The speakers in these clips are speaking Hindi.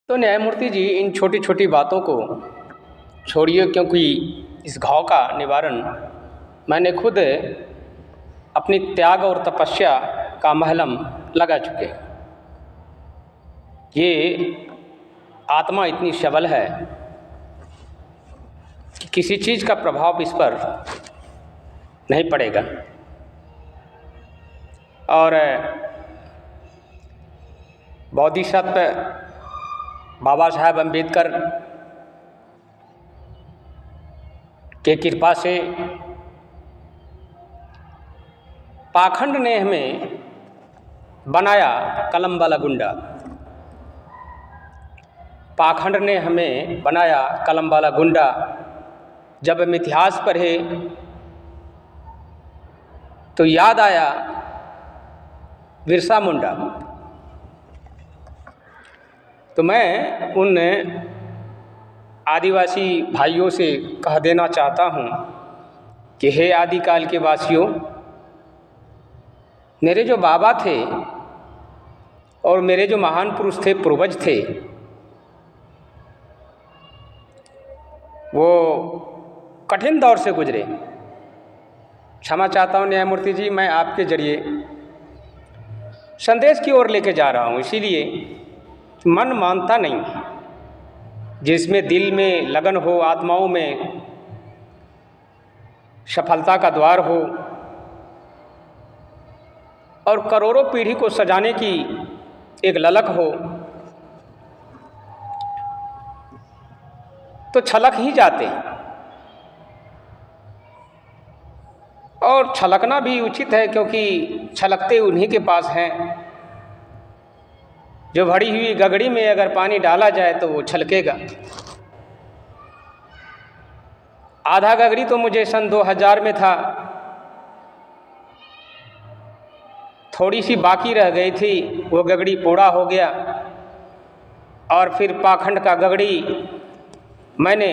तो न्यायमूर्ति जी, इन छोटी छोटी बातों को छोड़िए, क्योंकि इस घाव का निवारण मैंने खुद अपनी त्याग और तपस्या का महलम लगा चुके। ये आत्मा इतनी सबल है कि किसी चीज़ का प्रभाव इस पर नहीं पड़ेगा। और बोधिसत्व बाबा साहब अम्बेडकर के कृपा से पाखंड ने हमें बनाया कलम वाला गुंडा। पाखंड ने हमें बनाया कलम वाला गुंडा। जब हम इतिहास पढ़े तो याद आया बिरसा मुंडा। तो मैं उन आदिवासी भाइयों से कह देना चाहता हूँ कि हे आदिकाल के वासियों, मेरे जो बाबा थे और मेरे जो महान पुरुष थे, पूर्वज थे, वो कठिन दौर से गुजरे। क्षमा चाहता हूँ न्यायमूर्ति जी, मैं आपके जरिए संदेश की ओर लेके जा रहा हूँ, इसीलिए मन मानता नहीं। जिसमें दिल में लगन हो, आत्माओं में सफलता का द्वार हो और करोड़ों पीढ़ी को सजाने की एक ललक हो, तो छलक ही जाते। और छलकना भी उचित है, क्योंकि छलकते उन्हीं के पास हैं जो भरी हुई गगड़ी में अगर पानी डाला जाए तो वो छलकेगा। आधा गगड़ी तो मुझे सन 2000 में था, थोड़ी सी बाकी रह गई थी, वो गगड़ी पूरा हो गया। और फिर पाखंड का गगड़ी मैंने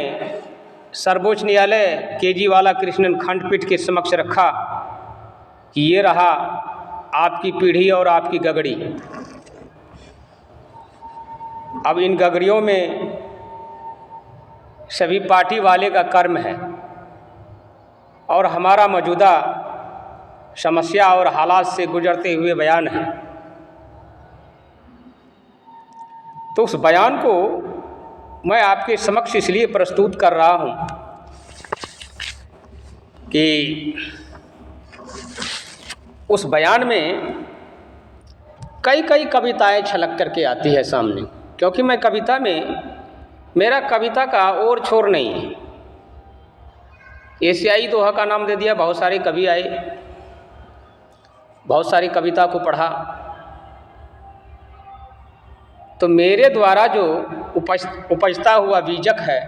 सर्वोच्च न्यायालय केजीवाला कृष्णन खंडपीठ के समक्ष रखा कि ये रहा आपकी पीढ़ी और आपकी गगड़ी। अब इन गगड़ियों में सभी पार्टी वाले का कर्म है और हमारा मौजूदा समस्या और हालात से गुजरते हुए बयान है। तो उस बयान को मैं आपके समक्ष इसलिए प्रस्तुत कर रहा हूँ कि उस बयान में कई कई कविताएं छलक करके आती है सामने, क्योंकि मैं कविता में, मेरा कविता का और छोर नहीं है। एशियाई दोहा का नाम दे दिया, बहुत सारे कवि आए, बहुत सारी कविता को पढ़ा, तो मेरे द्वारा जो उपजता हुआ बीजक है,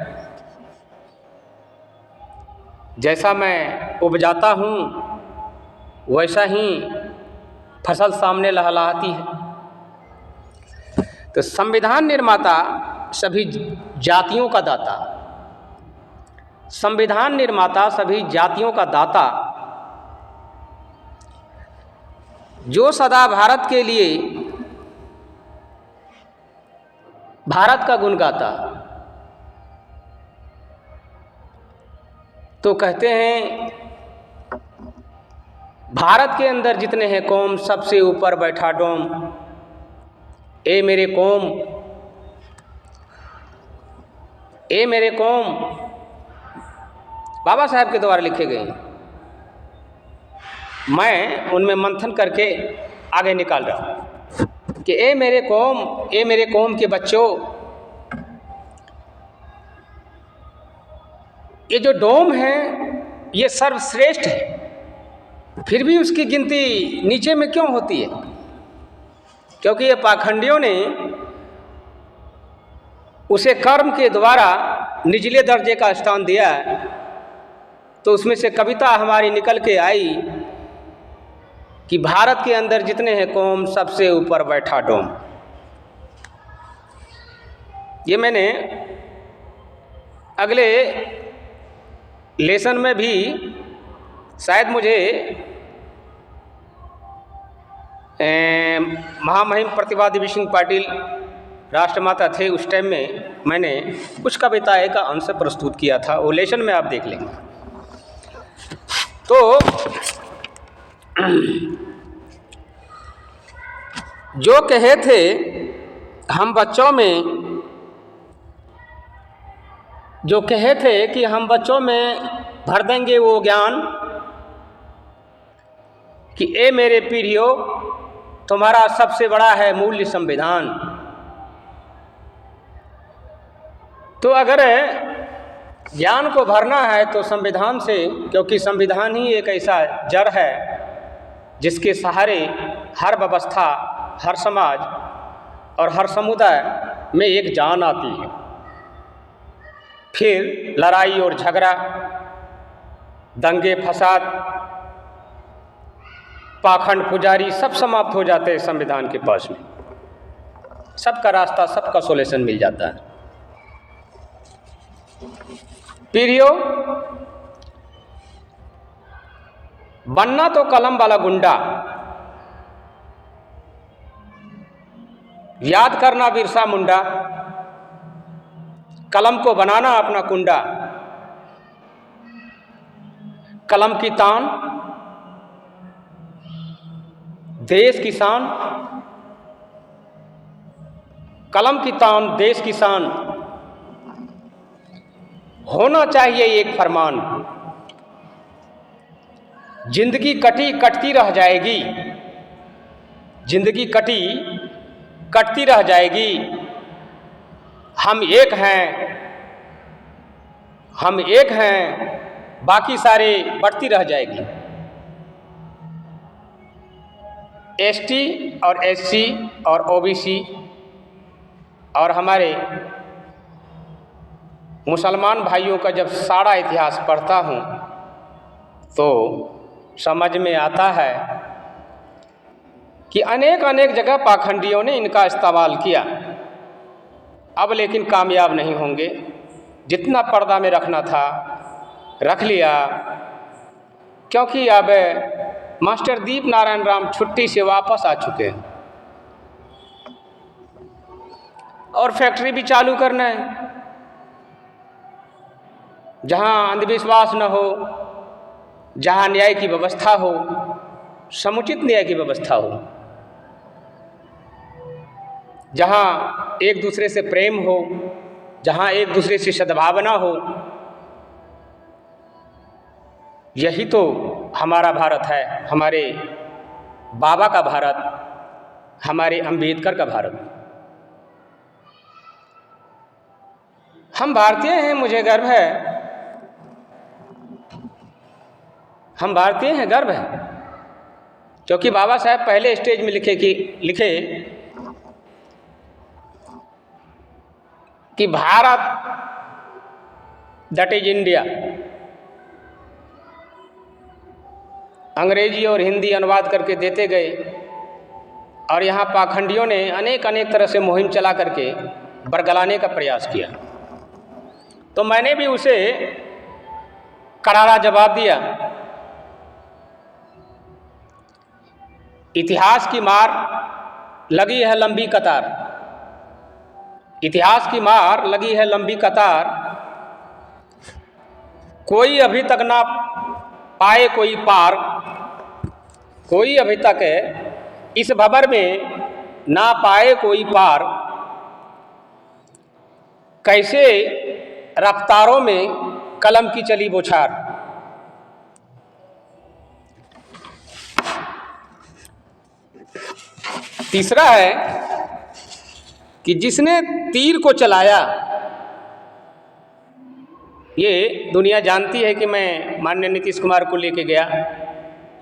जैसा मैं उपजाता हूँ वैसा ही फसल सामने लहलहाती है। तो संविधान निर्माता सभी जातियों का दाता, संविधान निर्माता सभी जातियों का दाता, जो सदा भारत के लिए भारत का गुण गाता। तो कहते हैं भारत के अंदर जितने हैं कौम, सबसे ऊपर बैठा डोम। ए मेरे कौम, ए मेरे कौम, बाबा साहब के द्वारा लिखे गए। मैं उनमें मंथन करके आगे निकाल रहा हूँ कि ए मेरे कौम, ए मेरे कौम के बच्चों, ये जो डोम है ये सर्वश्रेष्ठ है, फिर भी उसकी गिनती नीचे में क्यों होती है? क्योंकि ये पाखंडियों ने उसे कर्म के द्वारा निचले दर्जे का स्थान दिया है। तो उसमें से कविता हमारी निकल के आई कि भारत के अंदर जितने हैं कौम, सबसे ऊपर बैठा डोम। ये मैंने अगले लेसन में भी शायद मुझे महामहिम प्रतिभा देवी सिंह पाटिल राष्ट्रमाता थे उस टाइम में मैंने कुछ कविताएं का अंश प्रस्तुत किया था, वो लेसन में आप देख लेंगे। तो जो कहे थे हम बच्चों में, जो कहे थे कि हम बच्चों में भर देंगे वो ज्ञान कि ए मेरे पीढ़ियों तुम्हारा सबसे बड़ा है मूल्य संविधान। तो अगर ज्ञान को भरना है तो संविधान से, क्योंकि संविधान ही एक ऐसा जड़ है जिसके सहारे हर व्यवस्था, हर समाज और हर समुदाय में एक जान आती है। फिर लड़ाई और झगड़ा, दंगे फसाद, पाखंड पुजारी सब समाप्त हो जाते हैं संविधान के पास में। सबका रास्ता, सबका सॉल्यूशन मिल जाता है। पीढ़ियों, बनना तो कलम वाला गुंडा, याद करना बिरसा मुंडा, कलम को बनाना अपना कुंडा। कलम की तान देश की शान, कलम की तान देश की शान, होना चाहिए एक फरमान। जिंदगी कटी कटती रह जाएगी, जिंदगी कटी कटती रह जाएगी। हम एक हैं, हम एक हैं, बाकी सारे बढ़ती रह जाएगी। एसटी और एससी और ओबीसी और हमारे मुसलमान भाइयों का जब सारा इतिहास पढ़ता हूँ तो समझ में आता है कि अनेक अनेक जगह पाखंडियों ने इनका इस्तेमाल किया। अब लेकिन कामयाब नहीं होंगे। जितना पर्दा में रखना था रख लिया, क्योंकि अब मास्टर दीप नारायण राम छुट्टी से वापस आ चुके हैं और फैक्ट्री भी चालू करना है जहां अंधविश्वास न हो, जहां न्याय की व्यवस्था हो, समुचित न्याय की व्यवस्था हो, जहां एक दूसरे से प्रेम हो, जहां एक दूसरे से सद्भावना हो। यही तो हमारा भारत है, हमारे बाबा का भारत, हमारे अंबेडकर का भारत। हम भारतीय हैं, मुझे गर्व है। हम भारतीय हैं, गर्व है, क्योंकि बाबा साहब पहले स्टेज में लिखे कि भारत दैट इज इंडिया। अंग्रेजी और हिंदी अनुवाद करके देते गए और यहाँ पाखंडियों ने अनेक अनेक तरह से मुहिम चला करके बरगलाने का प्रयास किया। तो मैंने भी उसे करारा जवाब दिया। इतिहास की मार लगी है लंबी कतार, इतिहास की मार लगी है लंबी कतार, कोई अभी तक ना पाए कोई पार, कोई अभी तक इस भंवर में ना पाए कोई पार। कैसे रफ्तारों में कलम की चली बौछार। तीसरा है कि जिसने तीर को चलाया, ये दुनिया जानती है कि मैं माननीय नीतीश कुमार को लेके गया,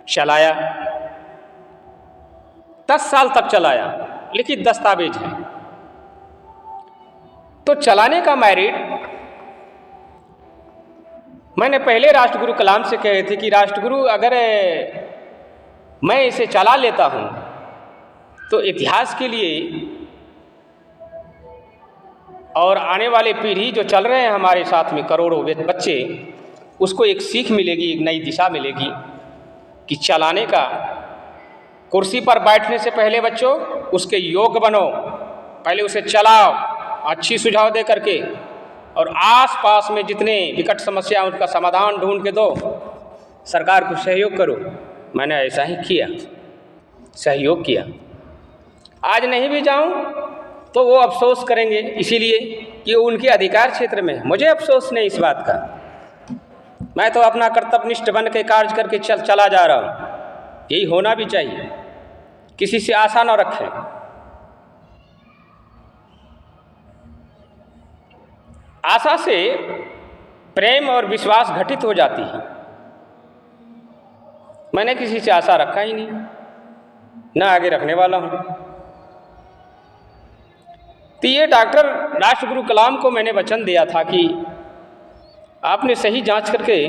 चलाया, 10 साल तक चलाया, लिखित दस्तावेज है। तो चलाने का मेरिट मैंने पहले राष्ट्रगुरु कलाम से कहे थे कि राष्ट्रगुरु अगर मैं इसे चला लेता हूँ तो इतिहास के लिए और आने वाले पीढ़ी जो चल रहे हैं हमारे साथ में करोड़ों बच्चे, उसको एक सीख मिलेगी, एक नई दिशा मिलेगी कि चलाने का, कुर्सी पर बैठने से पहले बच्चों उसके योग्य बनो, पहले उसे चलाओ अच्छी सुझाव दे करके, और आसपास में जितने विकट समस्या उनका समाधान ढूंढ के दो, सरकार को सहयोग करो। मैंने ऐसा ही किया, सहयोग किया। आज नहीं भी जाऊं तो वो अफसोस करेंगे, इसीलिए कि उनके अधिकार क्षेत्र में। मुझे अफसोस नहीं इस बात का, मैं तो अपना कर्तव्यनिष्ठ बन के कार्य करके चला जा रहा हूँ। यही होना भी चाहिए, किसी से आशा न रखें। आशा से प्रेम और विश्वास घटित हो जाती है। मैंने किसी से आशा रखा ही नहीं, ना आगे रखने वाला हूँ। तो ये डॉक्टर राष्ट्रगुरु कलाम को मैंने वचन दिया था कि आपने सही जांच करके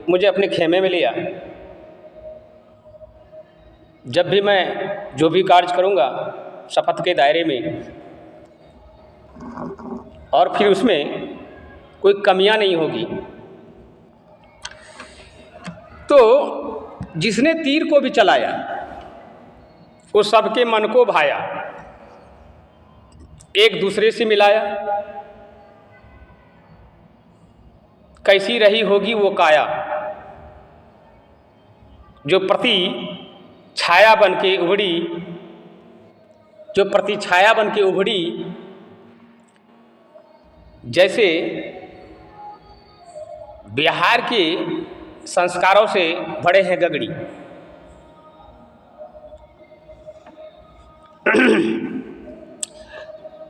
मुझे अपने खेमे में लिया। जब भी मैं जो भी कार्य करूँगा शपथ के दायरे में, और फिर उसमें कोई कमियां नहीं होगी। तो जिसने तीर को भी चलाया वो सबके मन को भाया, एक दूसरे से मिलाया। कैसी रही होगी वो काया, जो प्रति छाया बन के उभरी, जो प्रति छाया बन के उभरी। जैसे बिहार के संस्कारों से बड़े हैं गगड़ी।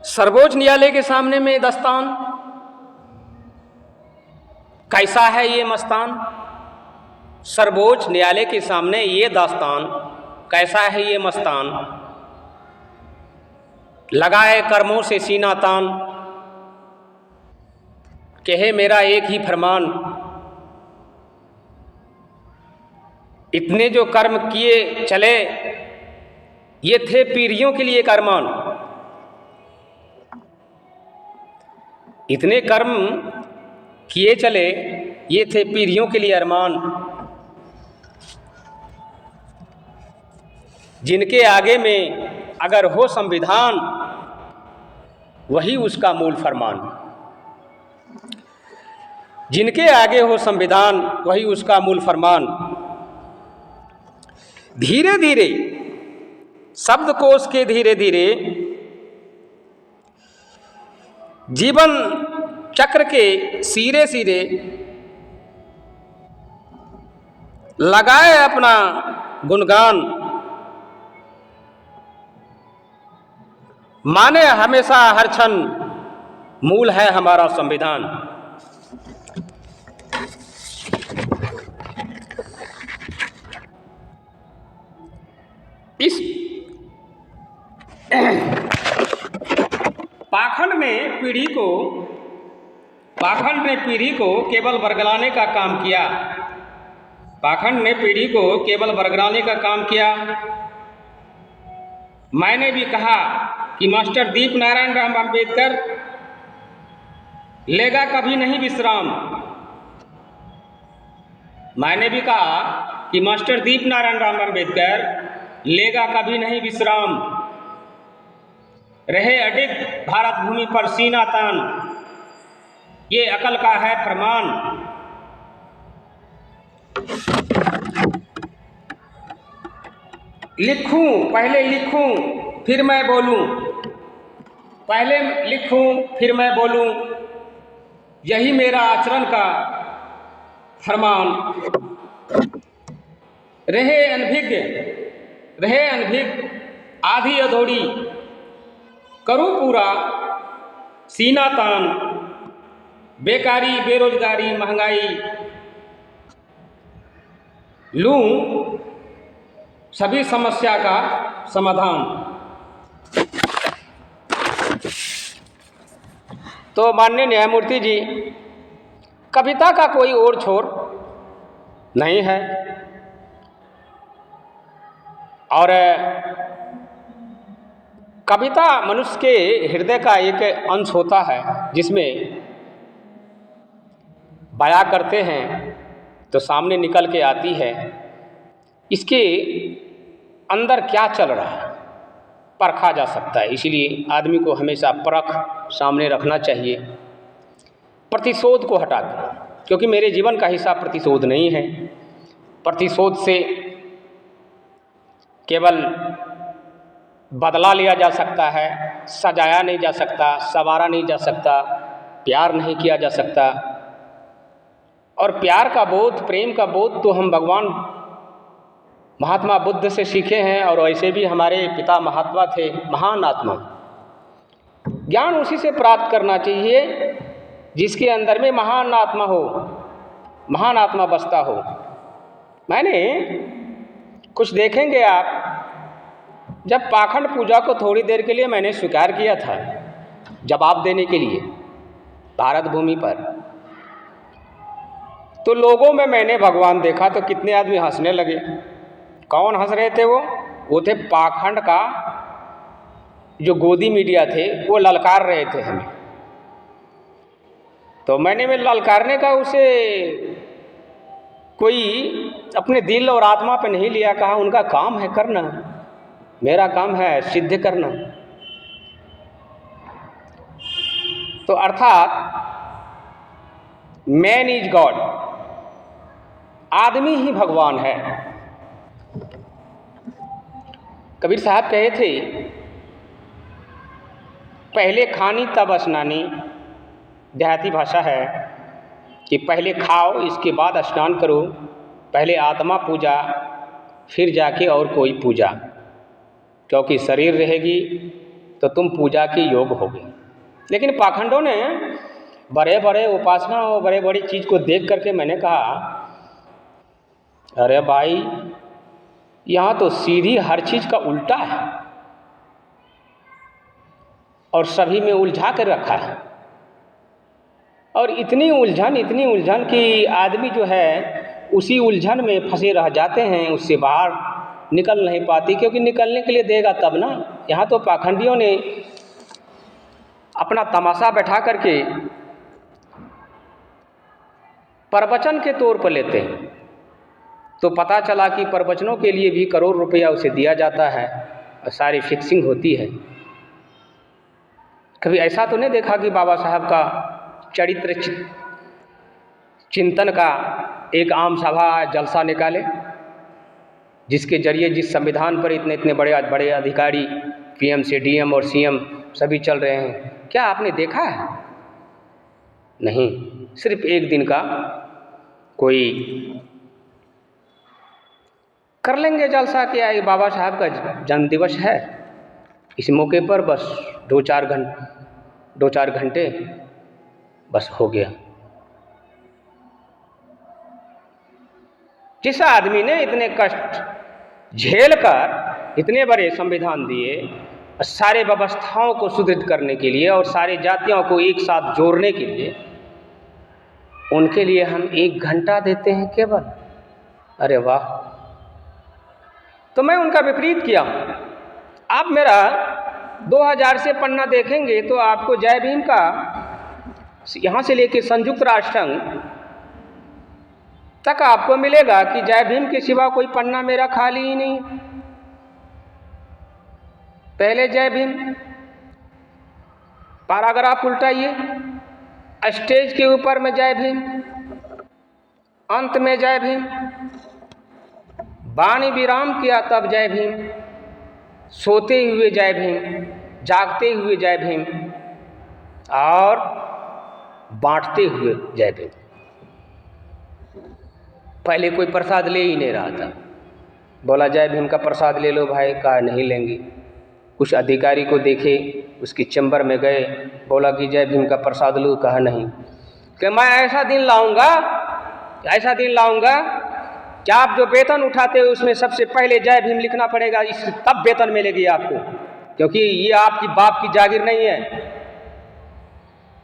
सर्वोच्च न्यायालय के सामने में दस्तान, कैसा है ये मस्तान। सर्वोच्च न्यायालय के सामने ये दास्तान, कैसा है ये मस्तान। लगाए कर्मों से सीना तान, कहे मेरा एक ही फरमान। इतने जो कर्म किए चले ये थे पीढ़ियों के लिए कर्मान। इतने कर्म किए चले ये थे पीढ़ियों के लिए अरमान। जिनके आगे में अगर हो संविधान वही उसका मूल फरमान। जिनके आगे हो संविधान वही उसका मूल फरमान। धीरे धीरे शब्दकोश के धीरे धीरे जीवन चक्र के सिरे सिरे लगाए अपना गुणगान। माने हमेशा हर क्षण मूल है हमारा संविधान। इस पाखंड ने पीढ़ी को केवल बरगलाने का काम किया। पाखंड ने पीढ़ी को केवल बरगलाने का काम किया। मैंने भी कहा कि मास्टर दीप नारायण राम अम्बेडकर लेगा कभी नहीं विश्राम। मैंने भी कहा कि मास्टर दीप नारायण राम अम्बेडकर लेगा कभी नहीं विश्राम। रहे अडिग भारत भूमि पर सीना तान, ये अकल का है फरमान। लिखूं पहले लिखूं फिर मैं बोलूं, पहले लिखूं फिर मैं बोलूं, यही मेरा आचरण का फरमान। रहे अनभिज्ञ आधी अधूरी, करूं पूरा सीना तान। बेकारी बेरोजगारी महंगाई, लूं सभी समस्या का समाधान। तो माननीय न्यायमूर्ति जी, कविता का कोई ओर छोर नहीं है, और कविता मनुष्य के हृदय का एक अंश होता है जिसमें बयां करते हैं तो सामने निकल के आती है इसके अंदर क्या चल रहा है। परखा जा सकता है। इसीलिए आदमी को हमेशा परख सामने रखना चाहिए, प्रतिशोध को हटा कर, क्योंकि मेरे जीवन का हिस्सा प्रतिशोध नहीं है। प्रतिशोध से केवल बदला लिया जा सकता है, सजाया नहीं जा सकता, संवारा नहीं जा सकता, प्यार नहीं किया जा सकता। और प्यार का बोध, प्रेम का बोध तो हम भगवान महात्मा बुद्ध से सीखे हैं, और ऐसे भी हमारे पिता महात्मा थे, महान आत्मा। ज्ञान उसी से प्राप्त करना चाहिए जिसके अंदर में महान आत्मा हो, महान आत्मा बसता हो। मैंने कुछ देखेंगे आप, जब पाखंड पूजा को थोड़ी देर के लिए मैंने स्वीकार किया था जवाब देने के लिए भारत भूमि पर, तो लोगों में मैंने भगवान देखा तो कितने आदमी हंसने लगे। कौन हंस रहे थे? वो थे पाखंड का जो गोदी मीडिया थे, वो ललकार रहे थे हमें। तो मैंने ललकारने का उसे कोई अपने दिल और आत्मा पे नहीं लिया, कहा उनका काम है करना, मेरा काम है सिद्ध करना। तो अर्थात मैन इज गॉड, आदमी ही भगवान है। कबीर साहब कहे थे, पहले खानी तब स्नानी, देहाती भाषा है कि पहले खाओ इसके बाद स्नान करो, पहले आत्मा पूजा फिर जाके और कोई पूजा, क्योंकि शरीर रहेगी तो तुम पूजा के योग होगे। लेकिन पाखंडों ने बड़े बड़े उपासना और बड़े बड़ी चीज़ को देख करके मैंने कहा, अरे भाई यहाँ तो सीधी हर चीज़ का उल्टा है और सभी में उलझा कर रखा है। और इतनी उलझन कि आदमी जो है उसी उलझन में फंसे रह जाते हैं, उससे बाहर निकल नहीं पाती, क्योंकि निकलने के लिए देगा तब ना। यहाँ तो पाखंडियों ने अपना तमाशा बैठा करके प्रवचन के तौर पर लेते हैं, तो पता चला कि प्रवचनों के लिए भी करोड़ रुपया उसे दिया जाता है और सारी फिक्सिंग होती है। कभी ऐसा तो नहीं देखा कि बाबा साहब का चरित्र चिंतन का एक आम सभा जलसा निकाले, जिसके जरिए जिस संविधान पर इतने इतने बड़े बड़े अधिकारी पीएम से डीएम और सीएम सभी चल रहे हैं, क्या आपने देखा है? नहीं, सिर्फ एक दिन का कोई कर लेंगे जलसा, क्या है बाबा साहब का जन्म दिवस है, इस मौके पर बस दो चार घंटे बस हो गया। जिस आदमी ने इतने कष्ट झेल कर इतने बड़े संविधान दिए, सारे व्यवस्थाओं को सुदृढ़ करने के लिए और सारे जातियों को एक साथ जोड़ने के लिए, उनके लिए हम 1 घंटा देते हैं केवल। अरे वाह! तो मैं उनका विपरीत किया। आप मेरा 2000 से पन्ना देखेंगे तो आपको जय भीम का यहाँ से लेकर संयुक्त राष्ट्र संघ तक आपको मिलेगा कि जय भीम के सिवा कोई पन्ना मेरा खाली ही नहीं। पहले जय भीम, पैराग्राफ उल्टाइए, स्टेज के ऊपर में जय भीम, अंत में जय भीम, वाणी विराम किया तब जय भीम, सोते हुए जय भीम, जागते हुए जय भीम और बांटते हुए जय भीम। पहले कोई प्रसाद ले ही नहीं रहा था, बोला जय भीम का प्रसाद ले लो भाई, कहा नहीं लेंगे। कुछ अधिकारी को देखे, उसकी चैम्बर में गए, बोला कि जय भीम का प्रसाद लो, कहा नहीं। कि मैं ऐसा दिन लाऊंगा क्या आप जो वेतन उठाते हो उसमें सबसे पहले जय भीम लिखना पड़ेगा, इस तब वेतन मिलेगी आपको, क्योंकि ये आपकी बाप की जागीर नहीं है।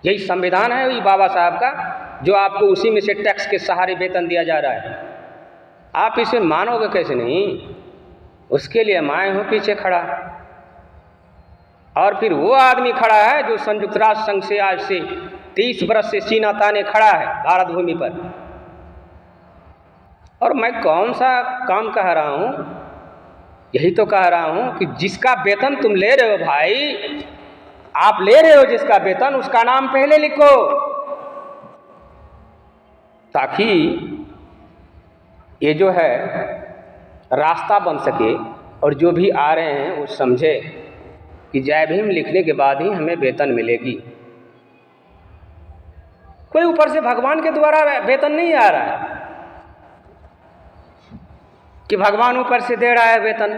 यही संविधान है वही बाबा साहब का, जो आपको उसी में से टैक्स के सहारे वेतन दिया जा रहा है। आप इसे मानोगे कैसे नहीं? उसके लिए मैं हूँ पीछे खड़ा। और फिर वो आदमी खड़ा है जो संयुक्त राष्ट्र संघ से आज से 30 वर्ष से सीना ताने खड़ा है भारत भूमि पर। और मैं कौन सा काम कह रहा हूँ? यही तो कह रहा हूं कि जिसका वेतन तुम ले रहे हो भाई, आप ले रहे हो जिसका वेतन, उसका नाम पहले लिखो, ताकि ये जो है रास्ता बन सके और जो भी आ रहे हैं वो समझे कि जय भीम लिखने के बाद ही हमें वेतन मिलेगी। कोई ऊपर से भगवान के द्वारा वेतन नहीं आ रहा है कि भगवान ऊपर से दे रहा है वेतन।